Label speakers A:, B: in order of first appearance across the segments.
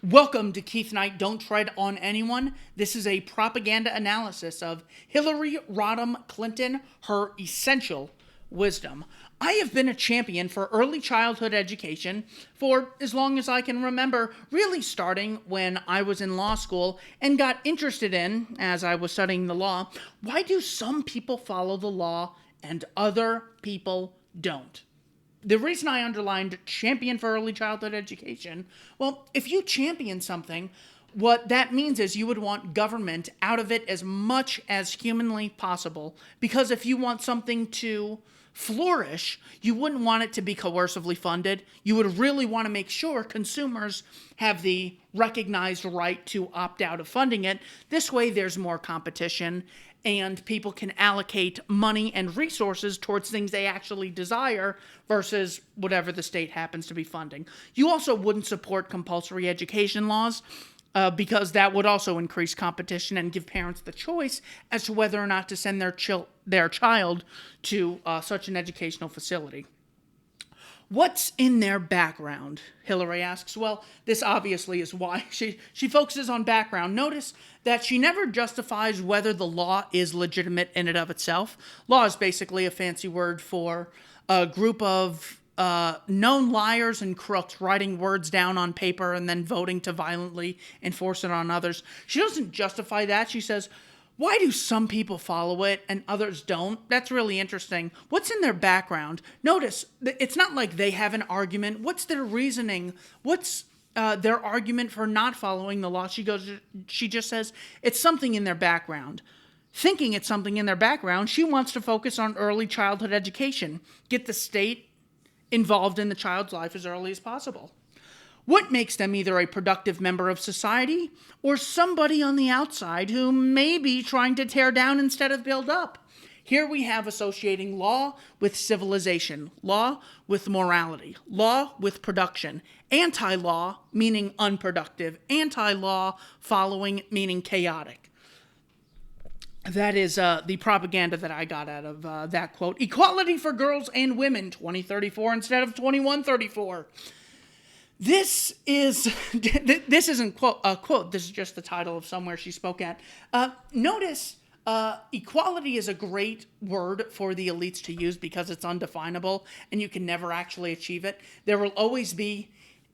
A: Welcome to Keith Knight, Don't Tread on Anyone. This is a propaganda analysis of Hillary Rodham Clinton, her essential wisdom. I have been a champion for early childhood education for as long as I can remember, really starting when I was in law school and got interested in, as I was studying the law, why do some people follow the law and other people don't? The reason I underlined champion for early childhood education, well, if you champion something, what that means is you would want government out of it as much as humanly possible. Because if you want something to flourish, you wouldn't want it to be coercively funded. You would really want to make sure consumers have the recognized right to opt out of funding it. This way, there's more competition and people can allocate money and resources towards things they actually desire versus whatever the state happens to be funding. You also wouldn't support compulsory education laws because that would also increase competition and give parents the choice as to whether or not to send their child to such an educational facility. What's in their background? Hillary asks. Well, this obviously is why she focuses on background. Notice that she never justifies whether the law is legitimate in and of itself. Law is basically a fancy word for a group of known liars and crooks writing words down on paper and then voting to violently enforce it on others. She doesn't justify that. She says, why do some people follow it and others don't? That's really interesting. What's in their background? Notice, it's not like they have an argument. What's their reasoning? What's their argument for not following the law? She just says it's something in their background. Thinking it's something in their background, she wants to focus on early childhood education. Get the state involved in the child's life as early as possible. What makes them either a productive member of society or somebody on the outside who may be trying to tear down instead of build up? Here we have associating law with civilization, law with morality, law with production, anti-law meaning unproductive, anti-law following meaning chaotic. That is the propaganda that I got out of that quote. Equality for girls and women, 2034 instead of 2134. This isn't a quote. This is just the title of somewhere she spoke at. Notice equality is a great word for the elites to use because it's undefinable and you can never actually achieve it. There will always be,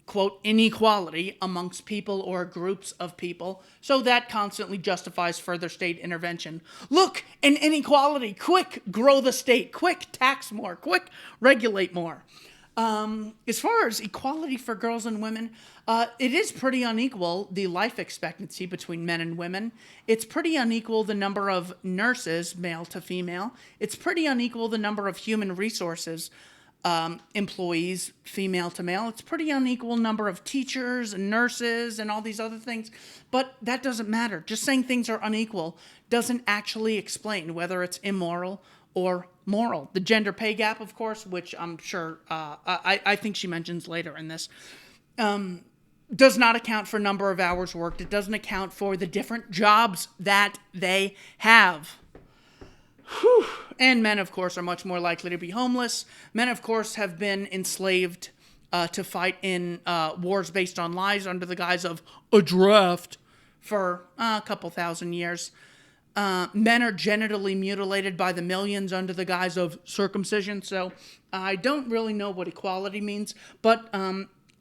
A: quote, inequality amongst people or groups of people. So that constantly justifies further state intervention. Look, an inequality. Quick, grow the state. Quick, tax more. Quick, regulate more. As far as equality for girls and women, it is pretty unequal, the life expectancy between men and women. It's pretty unequal, the number of nurses, male to female. It's pretty unequal, the number of human resources employees, female to male. It's pretty unequal number of teachers and nurses and all these other things. But that doesn't matter. Just saying things are unequal doesn't actually explain whether it's immoral or moral. The gender pay gap, of course, which I'm sure, I think she mentions later in this, does not account for number of hours worked. It doesn't account for the different jobs that they have. Whew. And men, of course, are much more likely to be homeless. Men, of course, have been enslaved to fight in wars based on lies under the guise of a draft for a couple thousand years. Men are genitally mutilated by the millions under the guise of circumcision. So I don't really know what equality means. But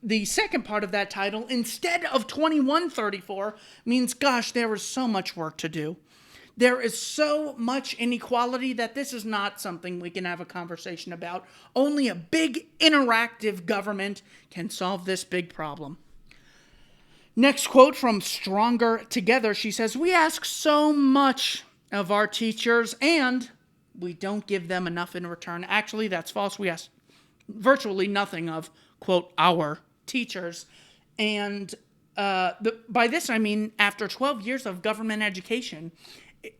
A: the second part of that title, instead of 2134, means, gosh, there is so much work to do. There is so much inequality that this is not something we can have a conversation about. Only a big interactive government can solve this big problem. Next quote from Stronger Together. She says, we ask so much of our teachers and we don't give them enough in return. Actually, that's false. We ask virtually nothing of, quote, our teachers. And by this, I mean, after 12 years of government education,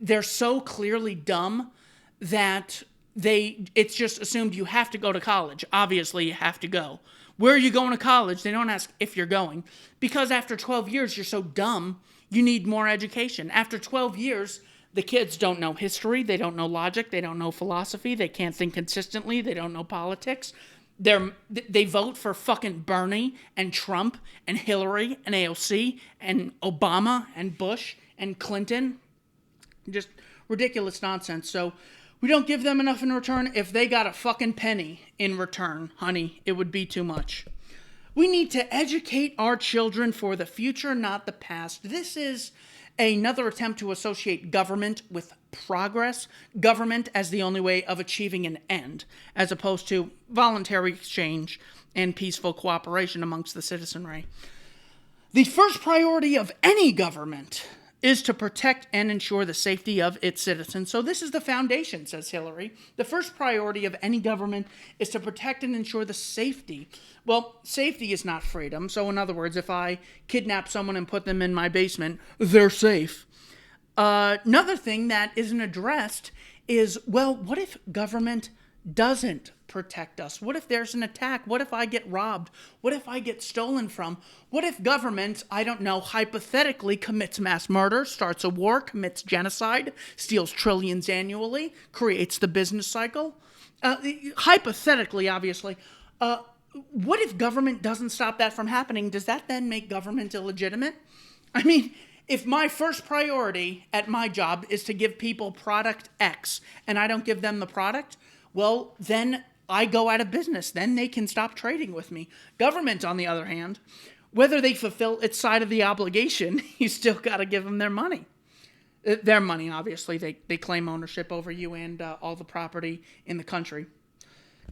A: they're so clearly dumb that it's just assumed you have to go to college. Obviously, you have to go. Where are you going to college? They don't ask if you're going. Because after 12 years, you're so dumb, you need more education. After 12 years, the kids don't know history. They don't know logic. They don't know philosophy. They can't think consistently. They don't know politics. They vote for fucking Bernie and Trump and Hillary and AOC and Obama and Bush and Clinton. Just ridiculous nonsense. So we don't give them enough in return. If they got a fucking penny in return, honey, it would be too much. We need to educate our children for the future, not the past. This is another attempt to associate government with progress, government as the only way of achieving an end, as opposed to voluntary exchange and peaceful cooperation amongst the citizenry. The first priority of any government is to protect and ensure the safety of its citizens. So this is the foundation, says Hillary. The first priority of any government is to protect and ensure the safety. Well, safety is not freedom. So in other words, if I kidnap someone and put them in my basement, they're safe. Another thing that isn't addressed is, well, what if government doesn't protect us? What if there's an attack? What if I get robbed? What if I get stolen from? What if government, I don't know, hypothetically commits mass murder, starts a war, commits genocide, steals trillions annually, creates the business cycle? Hypothetically, obviously. What if government doesn't stop that from happening? Does that then make government illegitimate? I mean, if my first priority at my job is to give people product X and I don't give them the product, well, then I go out of business. Then they can stop trading with me. Government, on the other hand, whether they fulfill its side of the obligation, you still got to give them their money. Their money, obviously. They claim ownership over you and all the property in the country.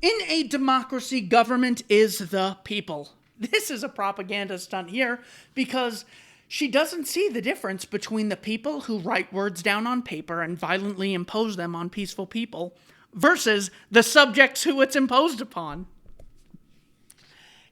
A: In a democracy, government is the people. This is a propaganda stunt here because she doesn't see the difference between the people who write words down on paper and violently impose them on peaceful people versus the subjects who it's imposed upon.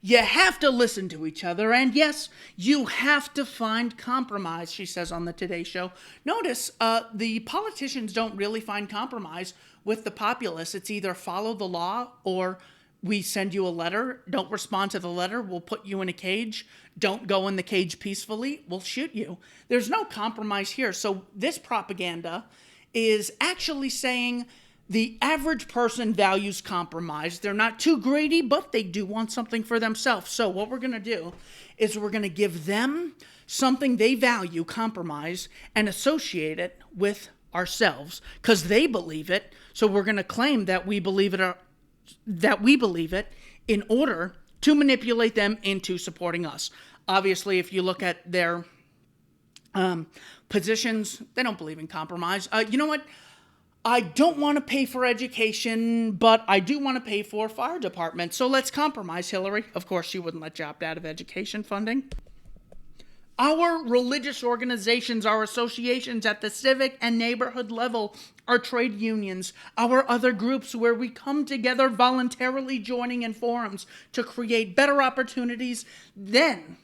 A: You have to listen to each other, and yes, you have to find compromise, she says on the Today Show. Notice, the politicians don't really find compromise with the populace. It's either follow the law or we send you a letter. Don't respond to the letter. We'll put you in a cage. Don't go in the cage peacefully. We'll shoot you. There's no compromise here. So this propaganda is actually saying the average person values compromise. They're not too greedy, but they do want something for themselves. So what we're going to do is we're going to give them something they value, compromise, and associate it with ourselves because they believe it. So we're going to claim that we believe it in order to manipulate them into supporting us. Obviously, if you look at their positions, they don't believe in compromise. You know what? I don't want to pay for education, but I do want to pay for fire department. So let's compromise, Hillary. Of course, she wouldn't let you opt out of education funding. Our religious organizations, our associations at the civic and neighborhood level, our trade unions, our other groups where we come together voluntarily joining in forums to create better opportunities, then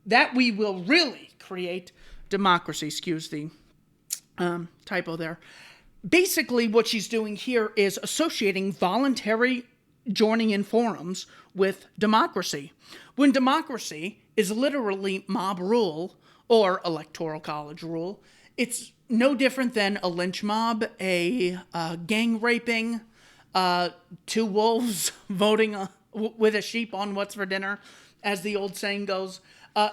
A: that we will really create democracy. Excuse the typo there. Basically, what she's doing here is associating voluntary joining in forums with democracy. When democracy is literally mob rule or electoral college rule, it's no different than a lynch mob, a gang raping, two wolves voting with a sheep on what's for dinner, as the old saying goes.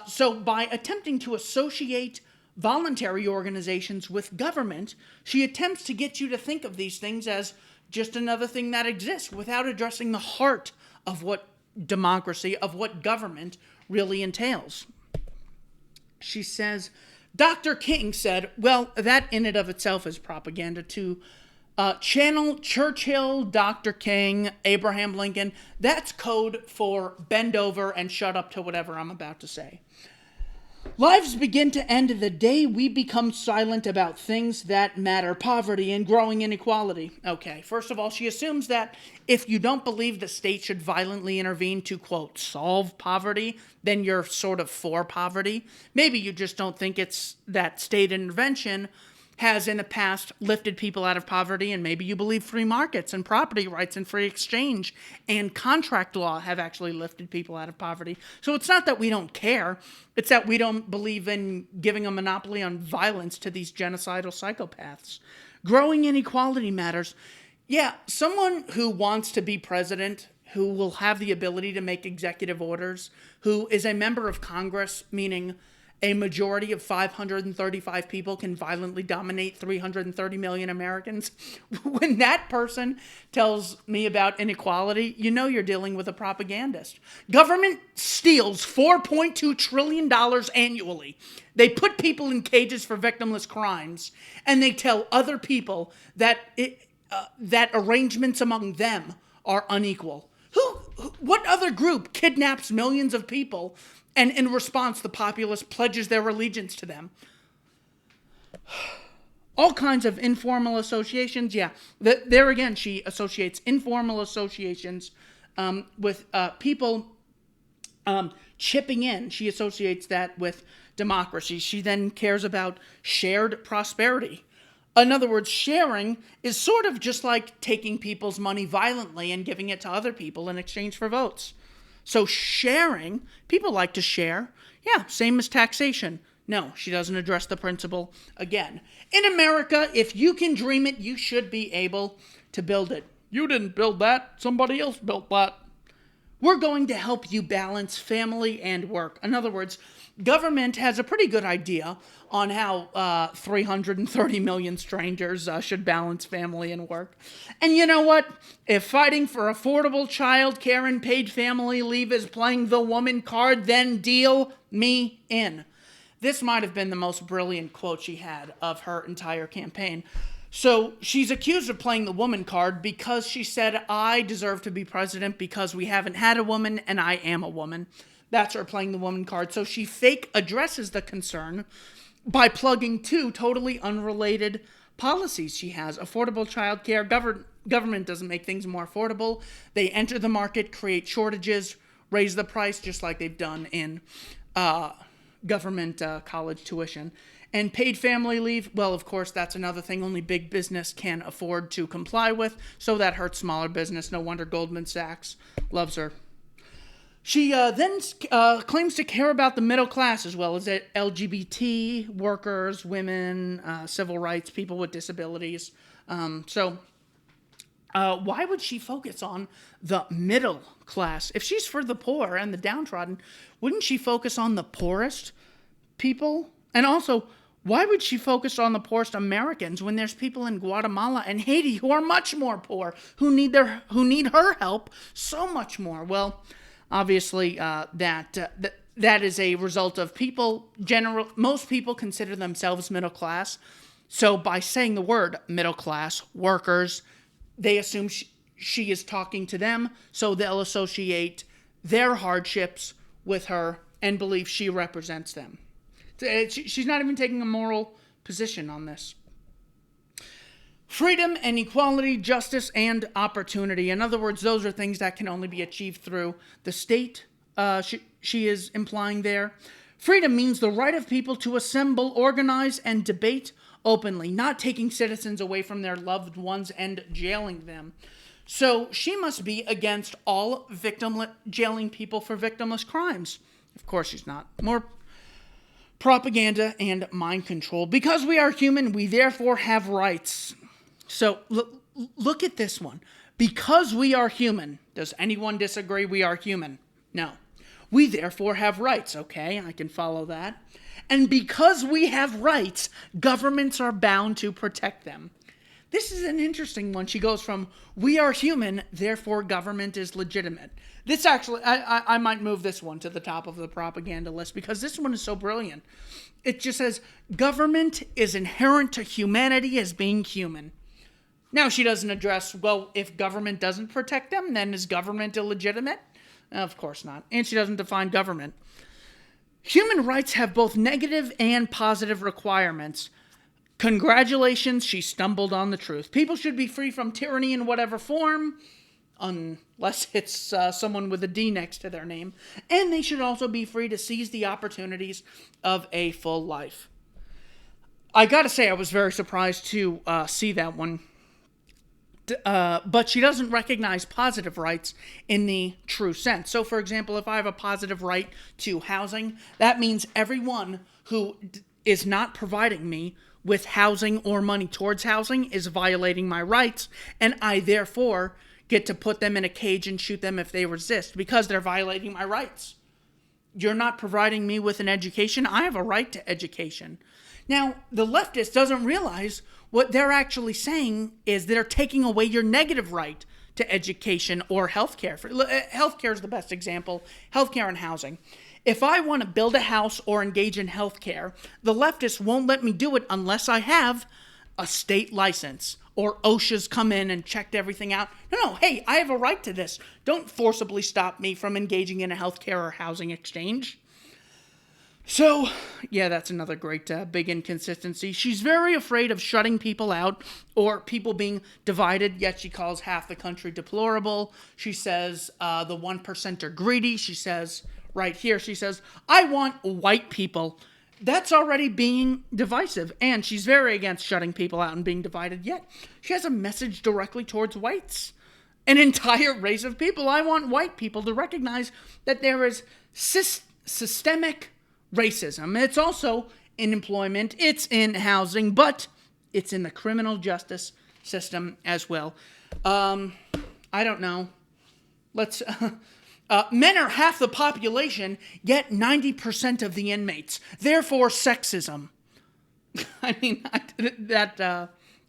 A: So by attempting to associate voluntary organizations with government, she attempts to get you to think of these things as just another thing that exists without addressing the heart of what democracy, of what government really entails. She says, Dr. King said, well, that in and of itself is propaganda to channel Churchill, Dr. King, Abraham Lincoln. That's code for bend over and shut up to whatever I'm about to say. Lives begin to end the day we become silent about things that matter, poverty and growing inequality. Okay, first of all, she assumes that if you don't believe the state should violently intervene to, quote, solve poverty, then you're sort of for poverty. Maybe you just don't think it's that state intervention has in the past lifted people out of poverty, and maybe you believe free markets and property rights and free exchange and contract law have actually lifted people out of poverty. So it's not that we don't care, it's that we don't believe in giving a monopoly on violence to these genocidal psychopaths. Growing inequality matters. Yeah, someone who wants to be president, who will have the ability to make executive orders, who is a member of Congress, meaning a majority of 535 people can violently dominate 330 million Americans. When that person tells me about inequality, you know you're dealing with a propagandist. Government steals $4.2 trillion annually. They put people in cages for victimless crimes, and they tell other people that that arrangements among them are unequal. What other group kidnaps millions of people, and in response the populace pledges their allegiance to them? All kinds of informal associations. Yeah, there again, she associates informal associations with people chipping in. She associates that with democracy. She then cares about shared prosperity. In other words, sharing is sort of just like taking people's money violently and giving it to other people in exchange for votes. So sharing, people like to share. Yeah, same as taxation. No, she doesn't address the principle again. In America, if you can dream it, you should be able to build it. You didn't build that. Somebody else built that. We're going to help you balance family and work. In other words, government has a pretty good idea on how 330 million strangers should balance family and work. And you know what? If fighting for affordable child care and paid family leave is playing the woman card, then deal me in. This might have been the most brilliant quote she had of her entire campaign. So she's accused of playing the woman card because she said, I deserve to be president because we haven't had a woman and I am a woman. That's her playing the woman card. So she fake addresses the concern by plugging two totally unrelated policies she has. Affordable child care. Government doesn't make things more affordable. They enter the market, create shortages, raise the price, just like they've done in government college tuition. And paid family leave, well, of course, that's another thing only big business can afford to comply with, so that hurts smaller business. No wonder Goldman Sachs loves her. She then claims to care about the middle class as well as LGBT, workers, women, civil rights, people with disabilities. So why would she focus on the middle class? If she's for the poor and the downtrodden, wouldn't she focus on the poorest people? And also, why would she focus on the poorest Americans when there's people in Guatemala and Haiti who are much more poor, who need her help so much more? Well, obviously, that is a result of most people consider themselves middle class. So by saying the word middle class, workers, they assume she is talking to them, so they'll associate their hardships with her and believe she represents them. She's not even taking a moral position on this. Freedom and equality, justice, and opportunity. In other words, those are things that can only be achieved through the state, she is implying there. Freedom means the right of people to assemble, organize, and debate openly, not taking citizens away from their loved ones and jailing them. So she must be against all jailing people for victimless crimes. Of course she's not. More propaganda and mind control. Because we are human, we therefore have rights. So look at this one. Because we are human. Does anyone disagree we are human? No. We therefore have rights. Okay, I can follow that. And because we have rights, governments are bound to protect them. This is an interesting one. She goes from, we are human, therefore government is legitimate. This actually, I might move this one to the top of the propaganda list because this one is so brilliant. It just says, government is inherent to humanity as being human. Now she doesn't address, well, if government doesn't protect them, then is government illegitimate? Of course not. And she doesn't define government. Human rights have both negative and positive requirements. Congratulations, she stumbled on the truth. People should be free from tyranny in whatever form, unless it's someone with a D next to their name. And they should also be free to seize the opportunities of a full life. I gotta say, I was very surprised to see that one. But she doesn't recognize positive rights in the true sense. So, for example, if I have a positive right to housing, that means everyone who is not providing me with housing or money towards housing is violating my rights, and I therefore get to put them in a cage and shoot them if they resist because they're violating my rights. You're not providing me with an education. I have a right to education. Now, the leftist doesn't realize what they're actually saying is they're taking away your negative right to education or healthcare. Healthcare is the best example. Healthcare and housing. If I want to build a house or engage in healthcare, the leftists won't let me do it unless I have a state license or OSHA's come in and checked everything out. No, hey, I have a right to this. Don't forcibly stop me from engaging in a healthcare or housing exchange. So, yeah, that's another great big inconsistency. She's very afraid of shutting people out or people being divided, yet she calls half the country deplorable. She says the 1% are greedy. She says, right here, she says, I want white people. That's already being divisive, and she's very against shutting people out and being divided, yet she has a message directly towards whites. An entire race of people. I want white people to recognize that there is systemic racism. It's also in employment, it's in housing, but it's in the criminal justice system as well. I don't know. Men are half the population, yet 90% of the inmates. Therefore, sexism. I mean, that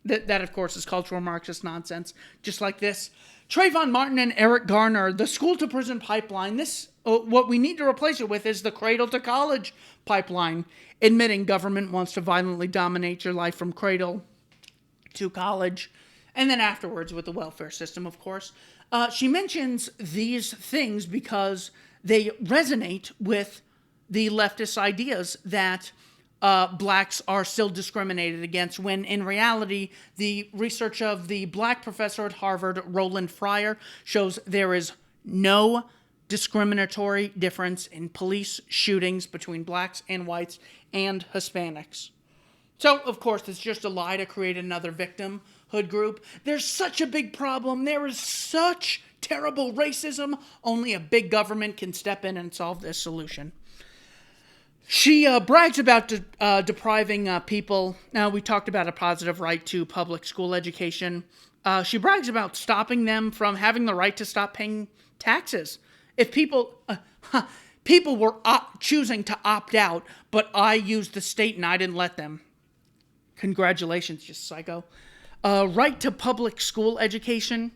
A: of course is cultural Marxist nonsense. Just like this. Trayvon Martin and Eric Garner, the school-to-prison pipeline. What we need to replace it with is the cradle-to-college pipeline, admitting government wants to violently dominate your life from cradle to college, and then afterwards with the welfare system, of course. She mentions these things because they resonate with the leftist ideas that blacks are still discriminated against, when in reality, the research of the black professor at Harvard, Roland Fryer, shows there is no discriminatory difference in police shootings between blacks and whites and Hispanics. So, of course, it's just a lie to create another victimhood group. There's such a big problem. There is such terrible racism. Only a big government can step in and solve this solution. She brags about depriving people. Now, we talked about a positive right to public school education. She brags about stopping them from having the right to stop paying taxes. If people were choosing to opt out, but I used the state and I didn't let them. Congratulations, you psycho. Right to public school education.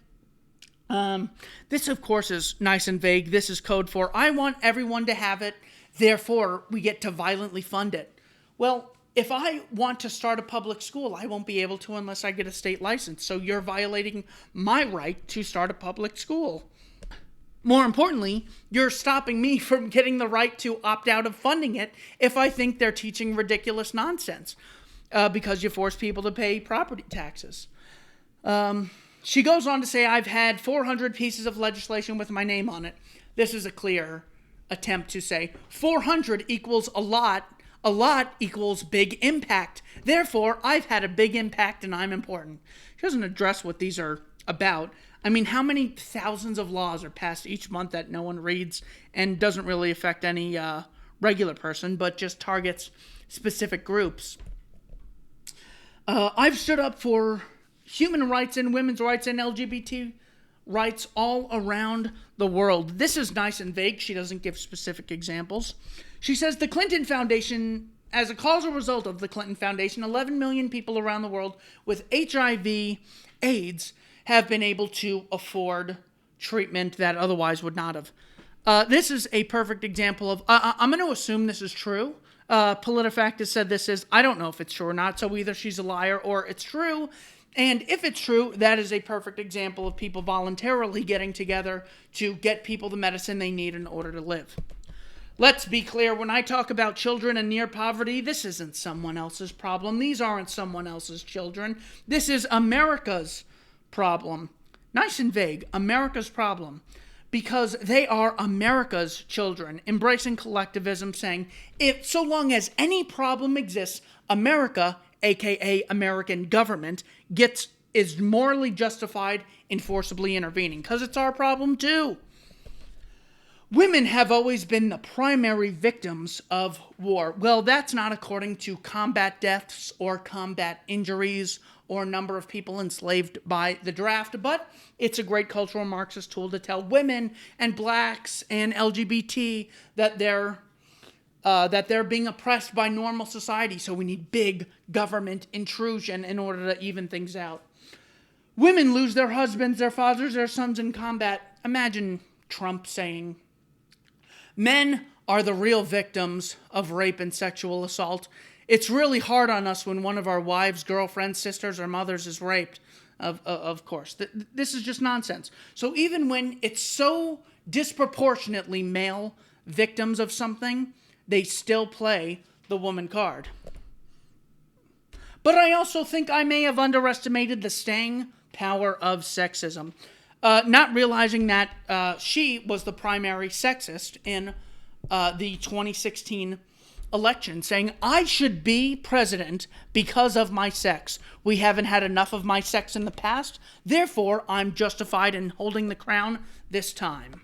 A: This, of course, is nice and vague. This is code for, I want everyone to have it, therefore we get to violently fund it. Well, if I want to start a public school, I won't be able to unless I get a state license. So you're violating my right to start a public school. More importantly, you're stopping me from getting the right to opt out of funding it if I think they're teaching ridiculous nonsense, because you force people to pay property taxes. She goes on to say, I've had 400 pieces of legislation with my name on it. This is a clear attempt to say 400 equals a lot equals big impact. Therefore, I've had a big impact and I'm important. She doesn't address what these are about. I mean, how many thousands of laws are passed each month that no one reads and doesn't really affect any regular person, but just targets specific groups? I've stood up for human rights and women's rights and LGBT rights all around the world. This is nice and vague. She doesn't give specific examples. She says the Clinton Foundation, as a causal result of the Clinton Foundation, 11 million people around the world with HIV, AIDS, have been able to afford treatment that otherwise would not have. This is a perfect example of, I'm going to assume this is true. PolitiFact has said this is, I don't know if it's true or not, so either she's a liar or it's true. And if it's true, that is a perfect example of people voluntarily getting together to get people the medicine they need in order to live. Let's be clear, when I talk about children and near poverty, this isn't someone else's problem. These aren't someone else's children. This is America's problem. Nice and vague, America's problem. Because they are America's children, embracing collectivism, saying, if so long as any problem exists, America, aka American government, is morally justified in forcibly intervening, because it's our problem too. Women have always been the primary victims of war. Well, that's not according to combat deaths or combat injuries or number of people enslaved by the draft, but it's a great cultural Marxist tool to tell women and blacks and LGBT that they're being oppressed by normal society, so we need big government intrusion in order to even things out. Women lose their husbands, their fathers, their sons in combat. Imagine Trump saying, men are the real victims of rape and sexual assault. It's really hard on us when one of our wives, girlfriends, sisters, or mothers is raped. Of course. This is just nonsense. So even when it's so disproportionately male victims of something, they still play the woman card. But I also think I may have underestimated the staying power of sexism. Not realizing that she was the primary sexist in the 2016 election, saying, I should be president because of my sex. We haven't had enough of my sex in the past, therefore I'm justified in holding the crown this time.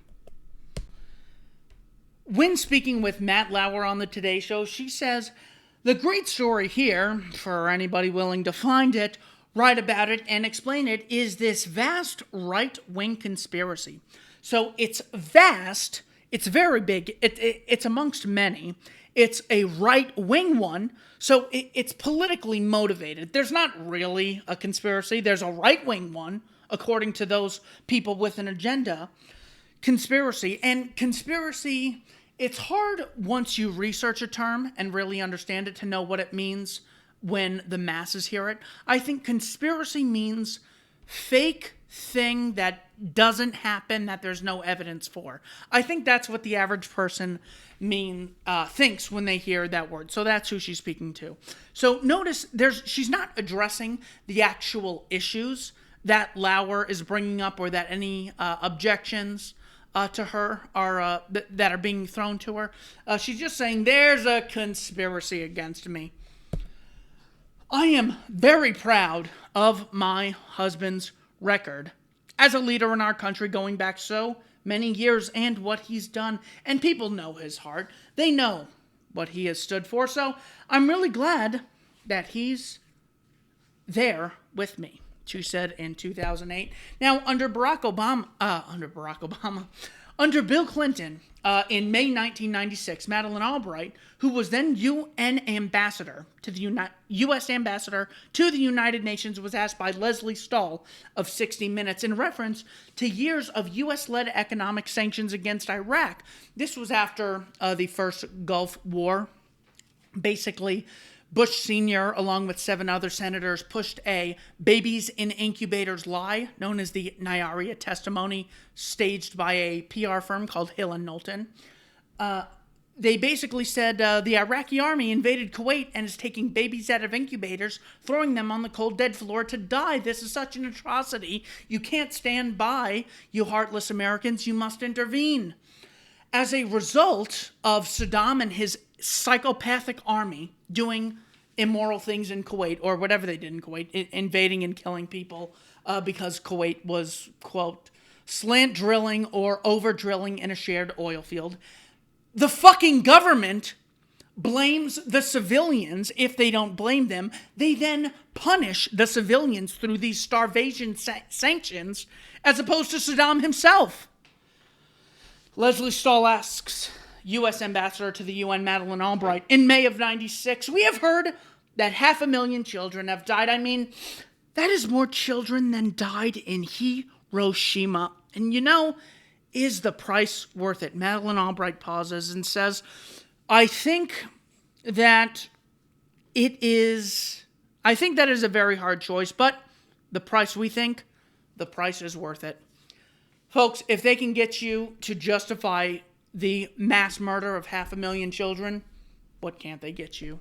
A: When speaking with Matt Lauer on the Today Show, she says, the great story here, for anybody willing to find it, write about it, and explain it, is this vast right-wing conspiracy. So it's vast, it's very big, it's amongst many. It's a right-wing one, so it's politically motivated. There's not really a conspiracy. There's a right-wing one, according to those people with an agenda. Conspiracy. And conspiracy, it's hard once you research a term and really understand it to know what it means when the masses hear it. I think conspiracy means fake thing that doesn't happen, that there's no evidence for. I think that's what the average person thinks when they hear that word. So that's who she's speaking to. So notice she's not addressing the actual issues that Lauer is bringing up, or that any objections to her are that are being thrown to her. She's just saying there's a conspiracy against me. I am very proud of my husband's record as a leader in our country going back so many years, and what he's done. And people know his heart. They know what he has stood for. So I'm really glad that he's there with me, she said in 2008. Now, under Bill Clinton, in May 1996, Madeleine Albright, who was then UN ambassador to the U.S. ambassador to the United Nations, was asked by Leslie Stahl of 60 Minutes in reference to years of U.S.-led economic sanctions against Iraq. This was after the first Gulf War. Basically, Bush Sr., along with 7 other senators, pushed a babies in incubators lie, known as the Nyaria testimony, staged by a PR firm called Hill and Knowlton. They basically said the Iraqi army invaded Kuwait and is taking babies out of incubators, throwing them on the cold, dead floor to die. This is such an atrocity. You can't stand by, you heartless Americans. You must intervene. As a result of Saddam and his psychopathic army doing immoral things in Kuwait, or whatever they did in Kuwait, invading and killing people because Kuwait was, quote, slant drilling or over drilling in a shared oil field. The fucking government blames the civilians. If they don't blame them, they then punish the civilians through these starvation sanctions, as opposed to Saddam himself. Leslie Stahl asks U.S. Ambassador to the UN, Madeleine Albright, in May of 96, we have heard that 500,000 children have died. I mean, that is more children than died in Hiroshima. And is the price worth it? Madeleine Albright pauses and says, I think that is a very hard choice, but the price is worth it. Folks, if they can get you to justify the mass murder of 500,000 children, what can't they get you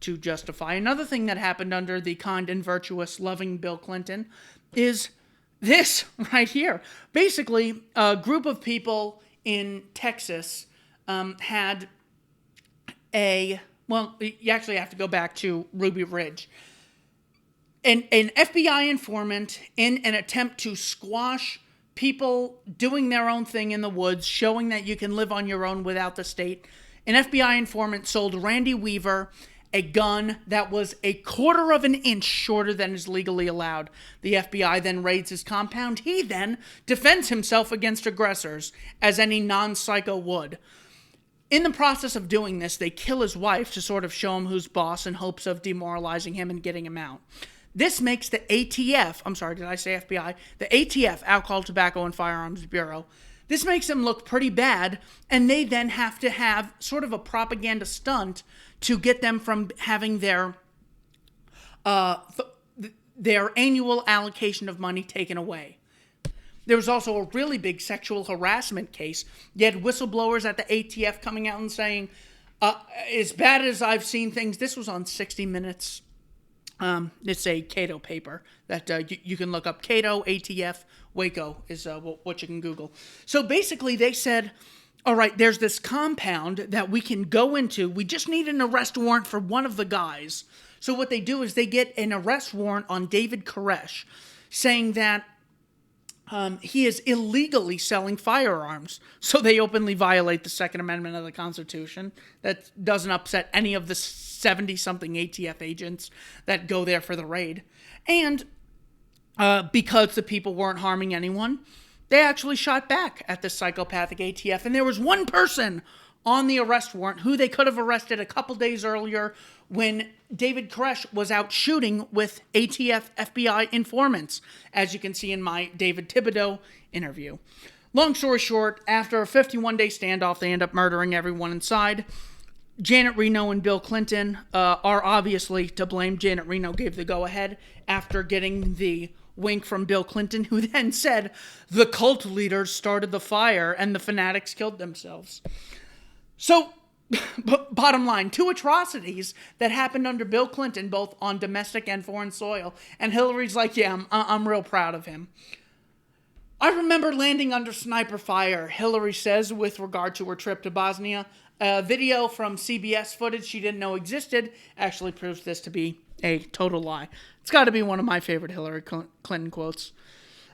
A: to justify? Another thing that happened under the kind and virtuous, loving Bill Clinton is this right here. Basically, a group of people in Texas had you actually have to go back to Ruby Ridge. An FBI informant, in an attempt to squash people doing their own thing in the woods, showing that you can live on your own without the state. An FBI informant sold Randy Weaver a gun that was a quarter of an inch shorter than is legally allowed. The FBI then raids his compound. He then defends himself against aggressors, as any non-psycho would. In the process of doing this, they kill his wife to sort of show him who's boss in hopes of demoralizing him and getting him out. This makes the ATF, I'm sorry, did I say FBI? The ATF, Alcohol, Tobacco, and Firearms Bureau, this makes them look pretty bad, and they then have to have sort of a propaganda stunt to get them from having their annual allocation of money taken away. There was also a really big sexual harassment case. You had whistleblowers at the ATF coming out and saying, as bad as I've seen things, this was on 60 Minutes. It's a Cato paper that you can look up. Cato, ATF, Waco is what you can Google. So basically they said, all right, there's this compound that we can go into. We just need an arrest warrant for one of the guys. So what they do is they get an arrest warrant on David Koresh, saying that he is illegally selling firearms. So they openly violate the Second Amendment of the Constitution. That doesn't upset any of the 70-something ATF agents that go there for the raid. And because the people weren't harming anyone, they actually shot back at the psychopathic ATF. And there was one person on the arrest warrant who they could have arrested a couple days earlier when David Koresh was out shooting with ATF FBI informants, as you can see in my David Thibodeau interview. Long story short, after a 51-day standoff, they end up murdering everyone inside. Janet Reno and Bill Clinton are obviously to blame. Janet Reno gave the go-ahead after getting the wink from Bill Clinton, who then said the cult leaders started the fire and the fanatics killed themselves. So, bottom line, 2 atrocities that happened under Bill Clinton, both on domestic and foreign soil. And Hillary's like, yeah, I'm real proud of him. I remember landing under sniper fire, Hillary says, with regard to her trip to Bosnia. A video from CBS footage she didn't know existed actually proves this to be a total lie. It's got to be one of my favorite Hillary Clinton quotes.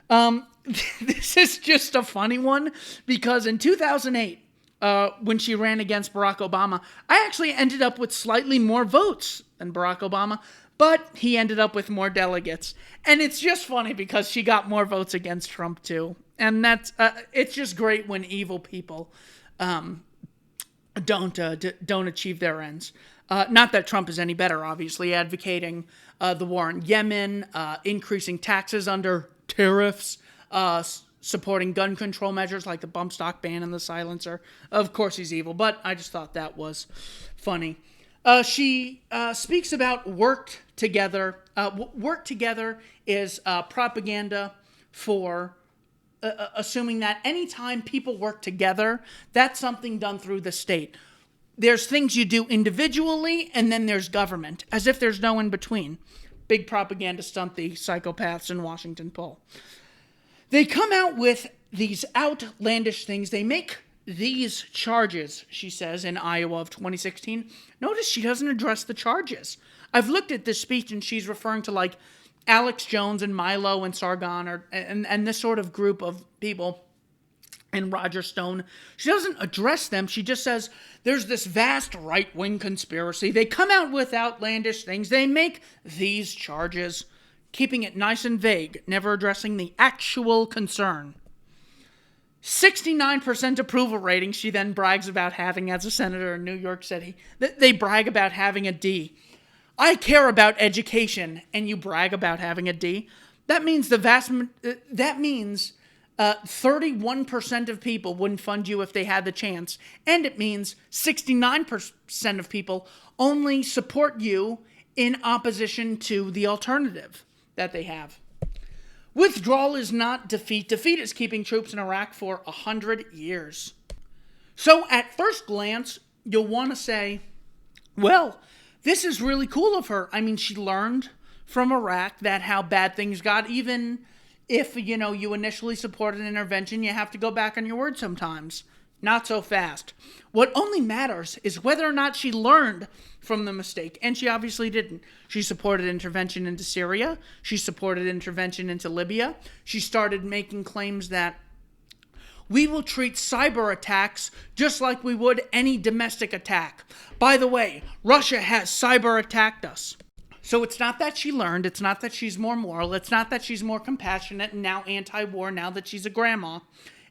A: This is just a funny one because in 2008, when she ran against Barack Obama, I actually ended up with slightly more votes than Barack Obama, but he ended up with more delegates. And it's just funny because she got more votes against Trump too. And that's it's just great when evil people don't achieve their ends. Not that Trump is any better, obviously, advocating the war in Yemen, increasing taxes under tariffs, supporting gun control measures like the bump stock ban and the silencer. Of course he's evil, but I just thought that was funny. She speaks about work together. Work together is propaganda for assuming that anytime people work together, that's something done through the state. There's things you do individually, and then there's government, as if there's no in between. Big propaganda stunt the psychopaths in Washington pull. They come out with these outlandish things. They make these charges, she says, in Iowa of 2016. Notice she doesn't address the charges. I've looked at this speech, and she's referring to, like, Alex Jones and Milo and Sargon and this sort of group of people, and Roger Stone. She doesn't address them. She just says there's this vast right-wing conspiracy. They come out with outlandish things. They make these charges, keeping it nice and vague, never addressing the actual concern. 69% approval rating she then brags about having as a senator in New York City. They brag about having a D. I care about education, and you brag about having a D. That means 31% of people wouldn't fund you if they had the chance. And it means 69% of people only support you in opposition to the alternative that they have. Withdrawal is not defeat. Defeat is keeping troops in Iraq for 100 years. So at first glance, you'll want to say, well, this is really cool of her. I mean, she learned from Iraq that how bad things got. Even if, you initially supported an intervention, you have to go back on your word sometimes. not so fast. What only matters is whether or not she learned from the mistake, and she obviously didn't. She supported intervention into Syria. She supported intervention into Libya. She started making claims that we will treat cyber attacks just like we would any domestic attack. By the way, Russia has cyber attacked us. So it's not that she learned, it's not that she's more moral, it's not that she's more compassionate and now anti-war now that she's a grandma.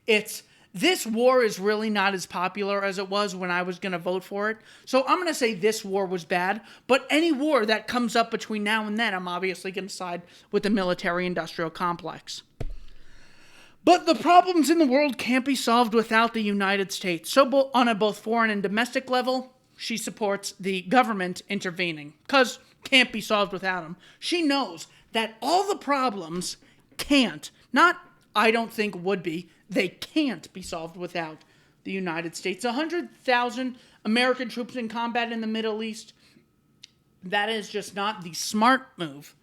A: It's this war is really not as popular as it was when I was going to vote for it. So I'm going to say this war was bad, but any war that comes up between now and then, I'm obviously going to side with the military-industrial complex. But the problems in the world can't be solved without the United States. So on a both foreign and domestic level, she supports the government intervening, because can't be solved without them. She knows that all the problems can't, not I don't think would be, they can't be solved without the United States. 100,000 American troops in combat in the Middle East, that is just not the smart move.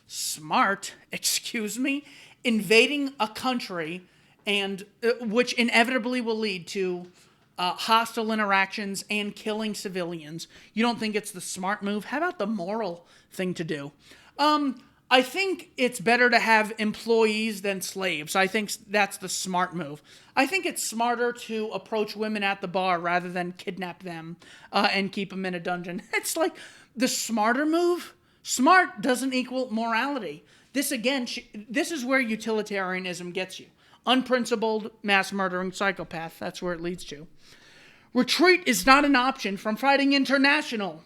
A: Smart, excuse me, invading a country and which inevitably will lead to hostile interactions and killing civilians. You don't think it's the smart move? How about the moral thing to do? I think it's better to have employees than slaves. I think that's the smart move. I think it's smarter to approach women at the bar rather than kidnap them and keep them in a dungeon. It's like the smarter move. Smart doesn't equal morality. This again, this is where utilitarianism gets you. Unprincipled, mass-murdering psychopath. That's where it leads to. Retreat is not an option from fighting international.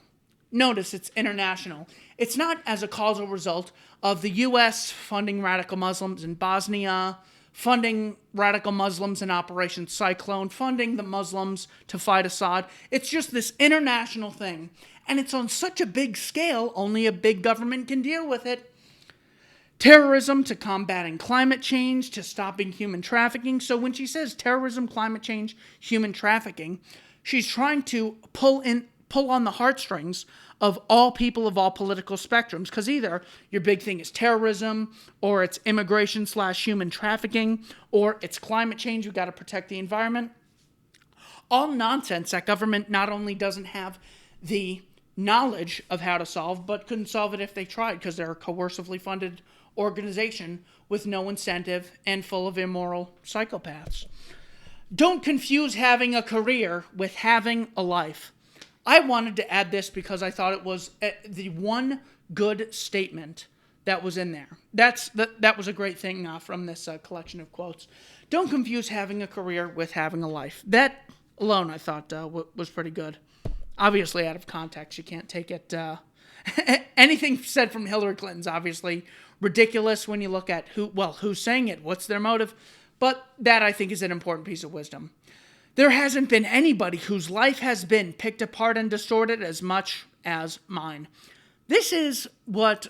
A: Notice it's international. It's not as a causal result of the U.S. funding radical Muslims in Bosnia, funding radical Muslims in Operation Cyclone, funding the Muslims to fight Assad. It's just this international thing. And it's on such a big scale, only a big government can deal with it. Terrorism to combating climate change to stopping human trafficking. So when she says terrorism, climate change, human trafficking, she's trying to pull on the heartstrings of all people of all political spectrums. Because either your big thing is terrorism, or it's immigration/human trafficking, or it's climate change, we've got to protect the environment. All nonsense that government not only doesn't have the knowledge of how to solve, but couldn't solve it if they tried, because they're a coercively funded organization with no incentive and full of immoral psychopaths. Don't confuse having a career with having a life. I wanted to add this because I thought it was the one good statement that was in there. That was a great thing from this collection of quotes. Don't confuse having a career with having a life. That alone I thought was pretty good. Obviously out of context, you can't take it. Anything said from Hillary Clinton's obviously ridiculous when you look at who's saying it, what's their motive, but that I think is an important piece of wisdom. There hasn't been anybody whose life has been picked apart and distorted as much as mine. This is what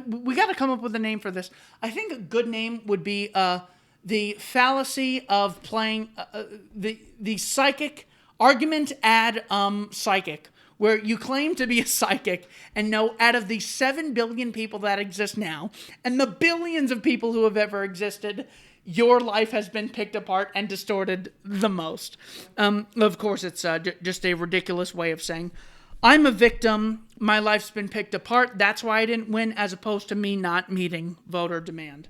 A: we got to come up with a name for this. I think a good name would be the fallacy of playing the psychic argument ad psychic, where you claim to be a psychic and know out of the 7 billion people that exist now and the billions of people who have ever existed, your life has been picked apart and distorted the most. Of course, it's just a ridiculous way of saying, I'm a victim, my life's been picked apart, that's why I didn't win, as opposed to me not meeting voter demand.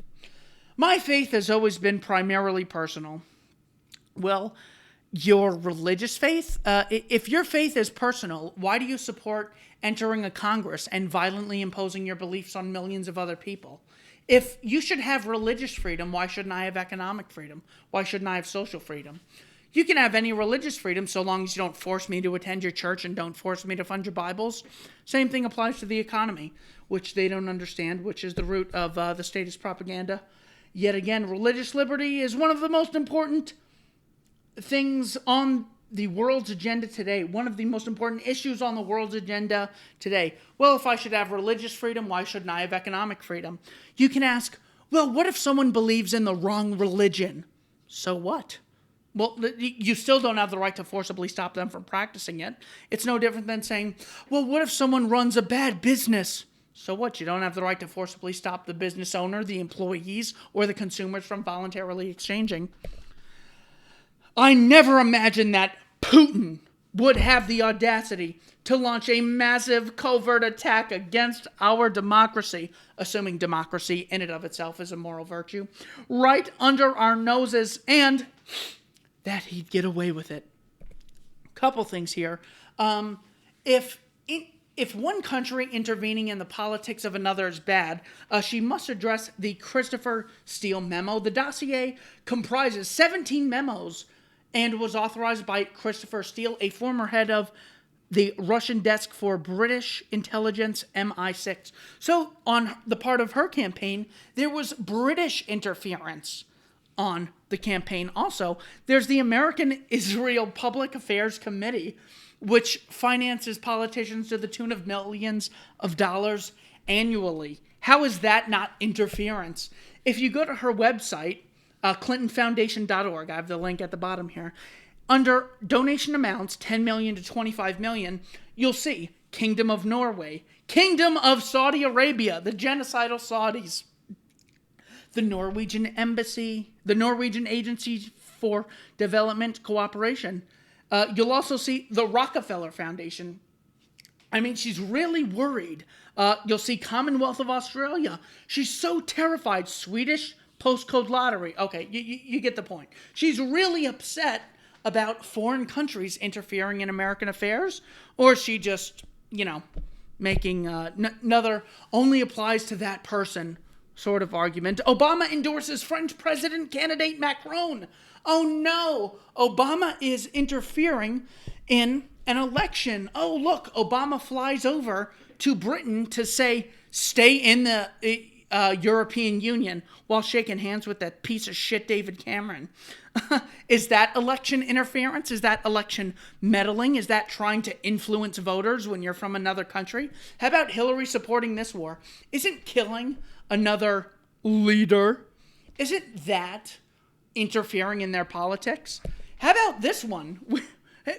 A: My faith has always been primarily personal. Well, your religious faith? If your faith is personal, why do you support entering a Congress and violently imposing your beliefs on millions of other people? If you should have religious freedom, why shouldn't I have economic freedom? Why shouldn't I have social freedom? You can have any religious freedom so long as you don't force me to attend your church and don't force me to fund your Bibles. Same thing applies to the economy, which they don't understand, which is the root of the statist propaganda. Yet again, religious liberty is one of the most important things on the world's agenda today. One of the most important issues on the world's agenda today. Well, if I should have religious freedom, why shouldn't I have economic freedom? You can ask, well, what if someone believes in the wrong religion? So what? Well, you still don't have the right to forcibly stop them from practicing it. It's no different than saying, well, what if someone runs a bad business? So what? You don't have the right to forcibly stop the business owner, the employees, or the consumers from voluntarily exchanging. I never imagined that Putin would have the audacity to launch a massive covert attack against our democracy, assuming democracy in and of itself is a moral virtue, right under our noses, and that he'd get away with it. Couple things here. If one country intervening in the politics of another is bad, she must address the Christopher Steele memo. The dossier comprises 17 memos and was authorized by Christopher Steele, a former head of the Russian desk for British intelligence, MI6. So on the part of her campaign, there was British interference on the campaign. Also, there's the American Israel Public Affairs Committee, which finances politicians to the tune of millions of dollars annually. How is that not interference? If you go to her website, ClintonFoundation.org, I have the link at the bottom here, under donation amounts, 10 million to 25 million, you'll see Kingdom of Norway, Kingdom of Saudi Arabia, the genocidal Saudis, the Norwegian Embassy, the Norwegian Agency for Development Cooperation. You'll also see the Rockefeller Foundation. I mean, she's really worried. You'll see Commonwealth of Australia. She's so terrified. Swedish postcode lottery. Okay, you get the point. She's really upset about foreign countries interfering in American affairs, or is she just, making another only applies to that person sort of argument? Obama endorses French president candidate Macron. Oh no, Obama is interfering in an election. Oh look, Obama flies over to Britain to say, stay in the European Union while shaking hands with that piece of shit David Cameron. Is that election interference? Is that election meddling? Is that trying to influence voters when you're from another country? How about Hillary supporting this war? Isn't killing another leader, isn't that interfering in their politics? How about this one?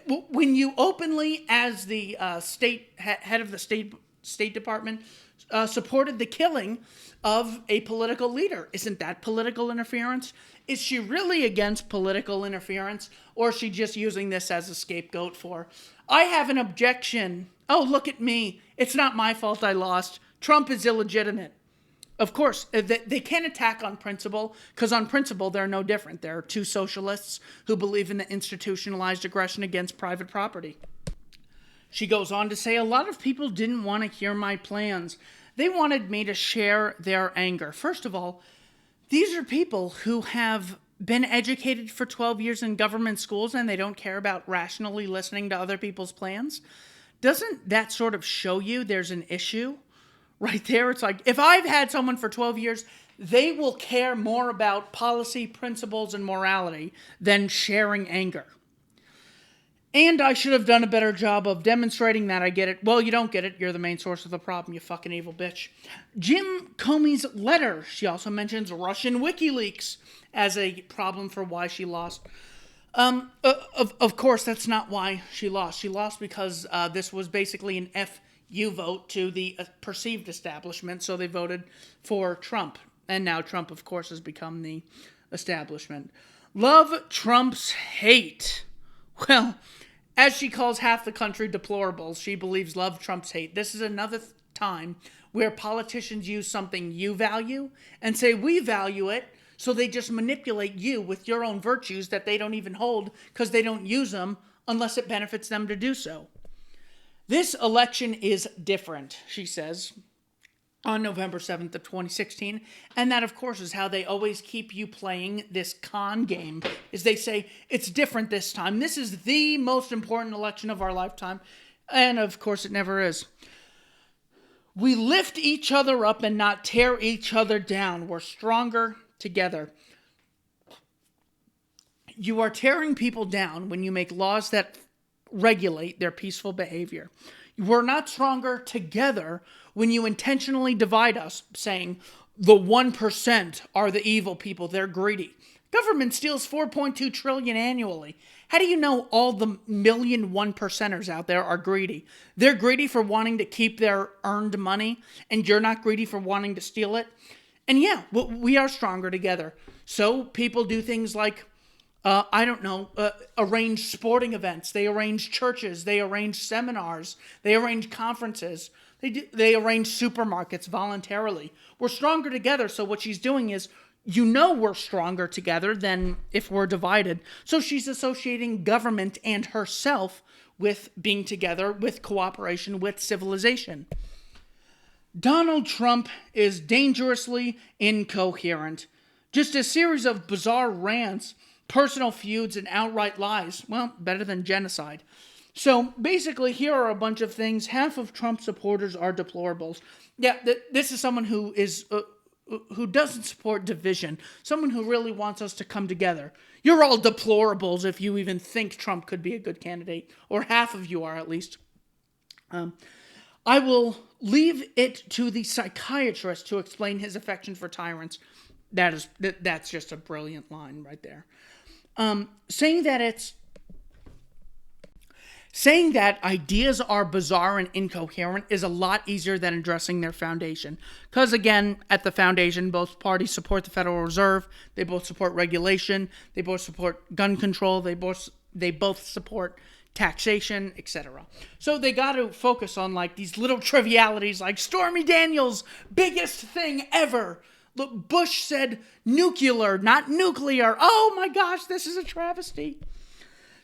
A: When you openly, as the head of the State Department, supported the killing of a political leader, isn't that political interference? Is she really against political interference, or is she just using this as a scapegoat for, I have an objection. Oh, look at me. It's not my fault I lost. Trump is illegitimate. Of course, they can't attack on principle, because on principle, they're no different. They're two socialists who believe in the institutionalized aggression against private property. She goes on to say, a lot of people didn't want to hear my plans. They wanted me to share their anger. First of all, these are people who have been educated for 12 years in government schools and they don't care about rationally listening to other people's plans. Doesn't that sort of show you there's an issue? Right there, it's like, if I've had someone for 12 years, they will care more about policy, principles, and morality than sharing anger. And I should have done a better job of demonstrating that I get it. Well, you don't get it. You're the main source of the problem, you fucking evil bitch. Jim Comey's letter. She also mentions Russian WikiLeaks as a problem for why she lost. Of course, that's not why she lost. She lost because this was basically an FU vote to the perceived establishment, so they voted for Trump. And now Trump, of course, has become the establishment. Love Trump's hate. Well, as she calls half the country deplorables, she believes love Trump's hate. This is another time where politicians use something you value and say we value it, so they just manipulate you with your own virtues that they don't even hold because they don't use them unless it benefits them to do so. This election is different, she says, on November 7th of 2016. And that, of course, is how they always keep you playing this con game, is they say, it's different this time. This is the most important election of our lifetime. And, of course, it never is. We lift each other up and not tear each other down. We're stronger together. You are tearing people down when you make laws that regulate their peaceful behavior. We're not stronger together when you intentionally divide us, saying the 1% are the evil people, they're greedy. Government steals $4.2 trillion annually. How do you know all the million 1%ers out there are greedy? They're greedy for wanting to keep their earned money, and you're not greedy for wanting to steal it? And yeah, we are stronger together. So people do things like I don't know, arrange sporting events. They arrange churches. They arrange seminars. They arrange conferences. They arrange supermarkets voluntarily. We're stronger together. So what she's doing is, we're stronger together than if we're divided. So she's associating government and herself with being together, with cooperation, with civilization. Donald Trump is dangerously incoherent. Just a series of bizarre rants, personal feuds, and outright lies. Well, better than genocide. So basically, here are a bunch of things. Half of Trump supporters are deplorables. Yeah, this is someone who doesn't support division. Someone who really wants us to come together. You're all deplorables if you even think Trump could be a good candidate, or half of you are at least. I will leave it to the psychiatrist to explain his affection for tyrants. That's just a brilliant line right there. Saying that ideas are bizarre and incoherent is a lot easier than addressing their foundation. Because again, at the foundation, both parties support the Federal Reserve. They both support regulation. They both support gun control. They both support taxation, etc. So they got to focus on like these little trivialities, like Stormy Daniels' biggest thing ever. Look, Bush said nuclear, not nuclear. Oh my gosh, this is a travesty.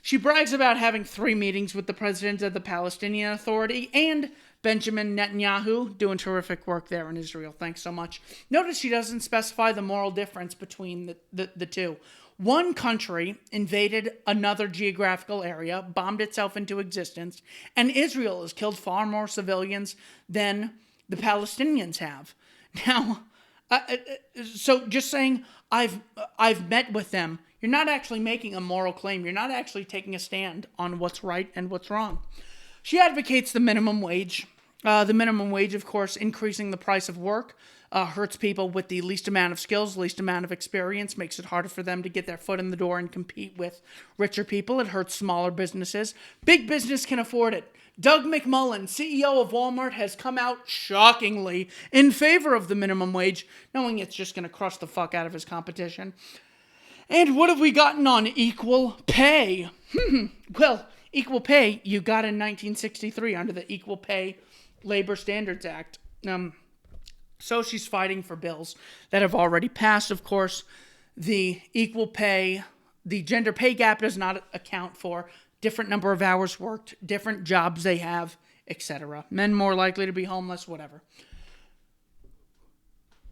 A: She brags about having 3 meetings with the president of the Palestinian Authority and Benjamin Netanyahu, doing terrific work there in Israel. Thanks so much. Notice she doesn't specify the moral difference between the two. One country invaded another geographical area, bombed itself into existence, and Israel has killed far more civilians than the Palestinians have. Now, so just saying, I've met with them, you're not actually making a moral claim. You're not actually taking a stand on what's right and what's wrong. She advocates the minimum wage. The minimum wage, of course, increasing the price of work, hurts people with the least amount of skills, least amount of experience, makes it harder for them to get their foot in the door and compete with richer people. It hurts smaller businesses. Big business can afford it. Doug McMullen, CEO of Walmart, has come out shockingly in favor of the minimum wage, knowing it's just going to crush the fuck out of his competition. And what have we gotten on equal pay? Well, equal pay you got in 1963 under the Equal Pay Labor Standards Act. So she's fighting for bills that have already passed, of course. The equal pay, the gender pay gap does not account for different number of hours worked, different jobs they have, etc. Men more likely to be homeless, whatever.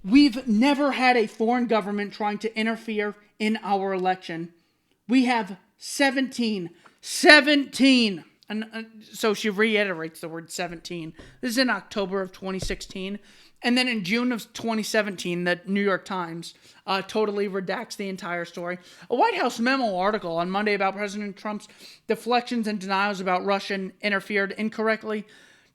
A: We've never had a foreign government trying to interfere in our election. We have 17. And so she reiterates the word 17. This is in October of 2016. And then in June of 2017, the New York Times totally redacts the entire story. A White House memo article on Monday about President Trump's deflections and denials about Russia interfered incorrectly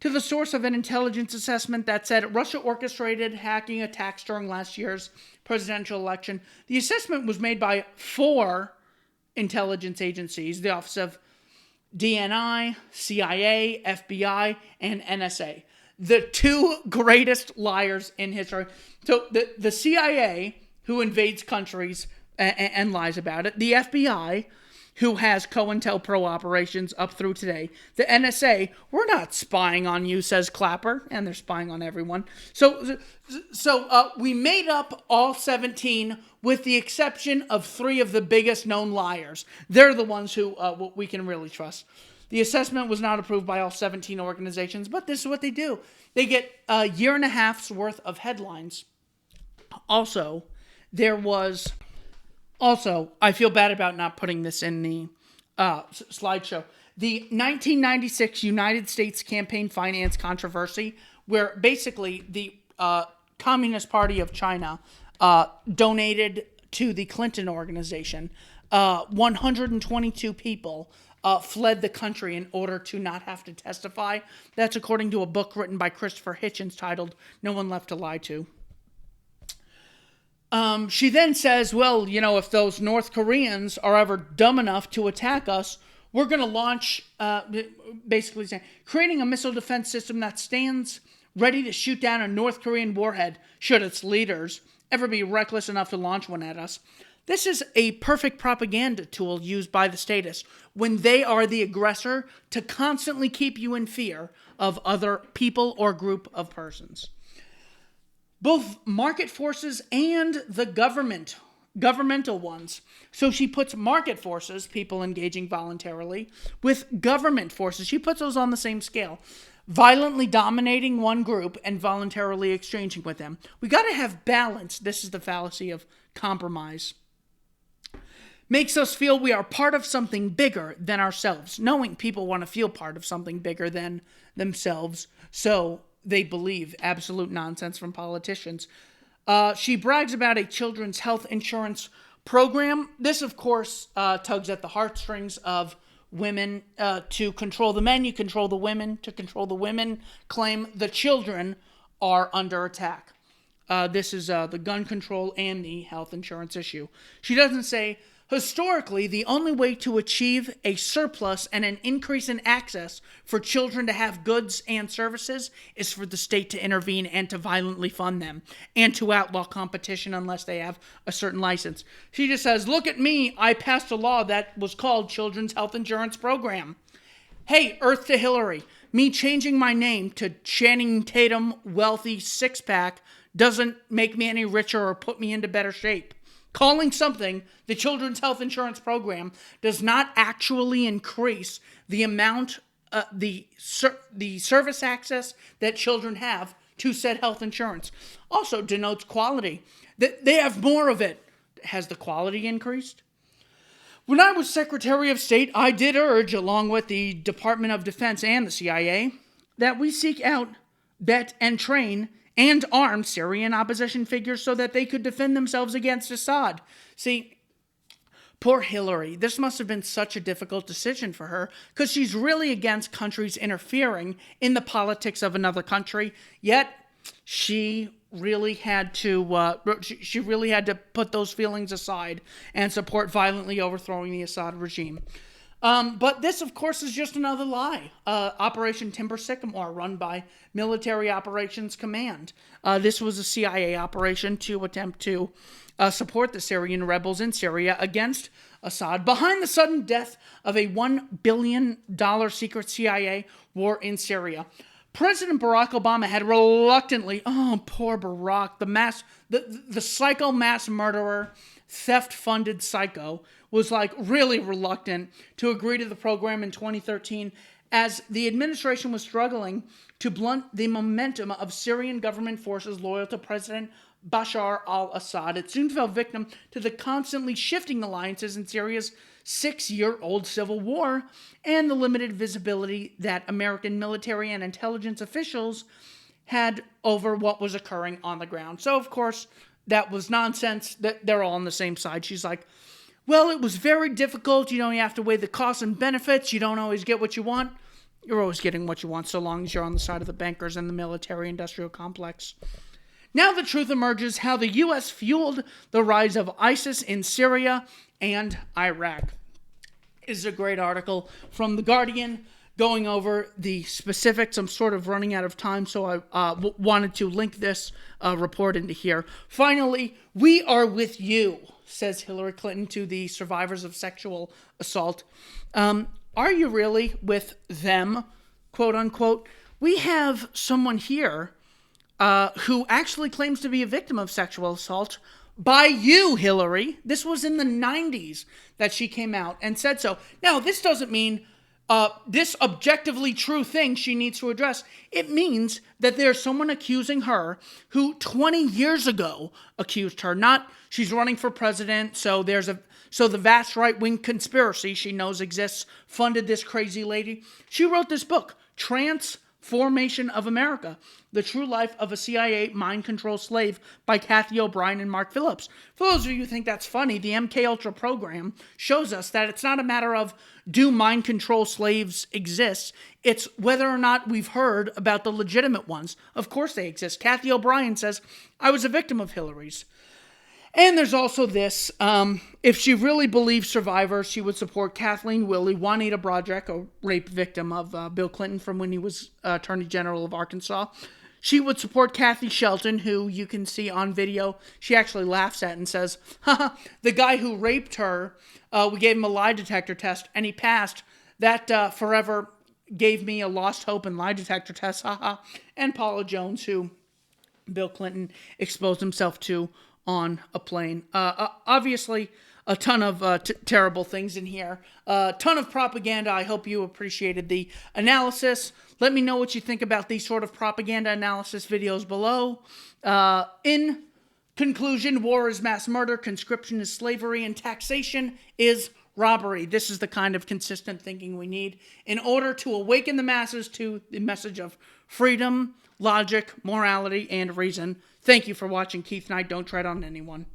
A: to the source of an intelligence assessment that said Russia orchestrated hacking attacks during last year's presidential election. The assessment was made by 4 intelligence agencies, the Office of DNI, CIA, FBI, and NSA. The 2 greatest liars in history. So the CIA, who invades countries and lies about it. The FBI, who has COINTELPRO operations up through today. The NSA, we're not spying on you, says Clapper, and they're spying on everyone. So we made up all 17 with the exception of 3 of the biggest known liars. They're the ones who we can really trust. The assessment was not approved by all 17 organizations, but this is what they do. They get a year and a half's worth of headlines. Also, I feel bad about not putting this in the slideshow. The 1996 United States campaign finance controversy, where basically the Communist Party of China donated to the Clinton organization. 122 people fled the country in order to not have to testify. That's according to a book written by Christopher Hitchens titled No One Left to Lie To. She then says, well, if those North Koreans are ever dumb enough to attack us, we're going to launch, basically saying, creating a missile defense system that stands ready to shoot down a North Korean warhead should its leaders ever be reckless enough to launch one at us. This is a perfect propaganda tool used by the statists when they are the aggressor to constantly keep you in fear of other people or group of persons. Both market forces and the governmental ones. So she puts market forces, people engaging voluntarily, with government forces. She puts those on the same scale. Violently dominating one group and voluntarily exchanging with them. We got to have balance. This is the fallacy of compromise. Makes us feel we are part of something bigger than ourselves. Knowing people want to feel part of something bigger than themselves, so they believe absolute nonsense from politicians. She brags about a children's health insurance program. This, of course, tugs at the heartstrings of women to control the men. You control the women. To control the women, claim the children are under attack. This is the gun control and the health insurance issue. She doesn't say, historically, the only way to achieve a surplus and an increase in access for children to have goods and services is for the state to intervene and to violently fund them and to outlaw competition unless they have a certain license. She just says, look at me, I passed a law that was called Children's Health Insurance Program. Hey, Earth to Hillary, me changing my name to Channing Tatum Wealthy Six-Pack doesn't make me any richer or put me into better shape. Calling something the Children's Health Insurance Program does not actually increase the amount, the service access that children have to said health insurance. Also denotes quality. They have more of it. Has the quality increased? When I was Secretary of State, I did urge, along with the Department of Defense and the CIA, that we seek out, vet, and train and arm Syrian opposition figures so that they could defend themselves against Assad. See, poor Hillary, this must have been such a difficult decision for her because she's really against countries interfering in the politics of another country, yet she really had to put those feelings aside and support violently overthrowing the Assad regime. But this, of course, is just another lie. Operation Timber Sycamore, run by Military Operations Command. This was a CIA operation to attempt to support the Syrian rebels in Syria against Assad behind the sudden death of a $1 billion secret CIA war in Syria. President Barack Obama had reluctantly, oh, poor Barack, the psycho mass murderer, theft-funded psycho, was really reluctant to agree to the program in 2013 as the administration was struggling to blunt the momentum of Syrian government forces loyal to President Bashar al-Assad. It soon fell victim to the constantly shifting alliances in Syria's 6-year-old civil war and the limited visibility that American military and intelligence officials had over what was occurring on the ground. So, of course, that was nonsense. They're all on the same side. She's like, well, it was very difficult. You have to weigh the costs and benefits. You don't always get what you want. You're always getting what you want so long as you're on the side of the bankers and the military-industrial complex. Now the truth emerges how the U.S. fueled the rise of ISIS in Syria and Iraq. This is a great article from The Guardian going over the specifics. I'm sort of running out of time, so I wanted to link this report into here. Finally, we are with you, says Hillary Clinton to the survivors of sexual assault. Are you really with them, quote unquote? We have someone here who actually claims to be a victim of sexual assault by you, Hillary. This was in the 90s that she came out and said so. Now, this doesn't mean this objectively true thing she needs to address. It means that there's someone accusing her who 20 years ago accused her. Not she's running for president, so the vast right-wing conspiracy she knows exists funded this crazy lady. She wrote this book, Transformation of America, The True Life of a CIA Mind Control Slave by Kathy O'Brien and Mark Phillips. For those of you who think that's funny, the MKUltra program shows us that it's not a matter of do mind control slaves exist? It's whether or not we've heard about the legitimate ones. Of course they exist. Kathy O'Brien says, I was a victim of Hillary's. And there's also this, if she really believed survivors, she would support Kathleen Willey, Juanita Broaddrick, a rape victim of Bill Clinton from when he was Attorney General of Arkansas. she would support Kathy Shelton, who you can see on video. She actually laughs at and says, haha, the guy who raped her, we gave him a lie detector test and he passed. That forever gave me a lost hope in lie detector tests, haha. And Paula Jones, who Bill Clinton exposed himself to on a plane. Obviously, a ton of terrible things in here. A ton of propaganda. I hope you appreciated the analysis. Let me know what you think about these sort of propaganda analysis videos below. In conclusion, war is mass murder, conscription is slavery, and taxation is robbery. This is the kind of consistent thinking we need in order to awaken the masses to the message of freedom, logic, morality, and reason. Thank you for watching. Keith Knight, don't tread on anyone.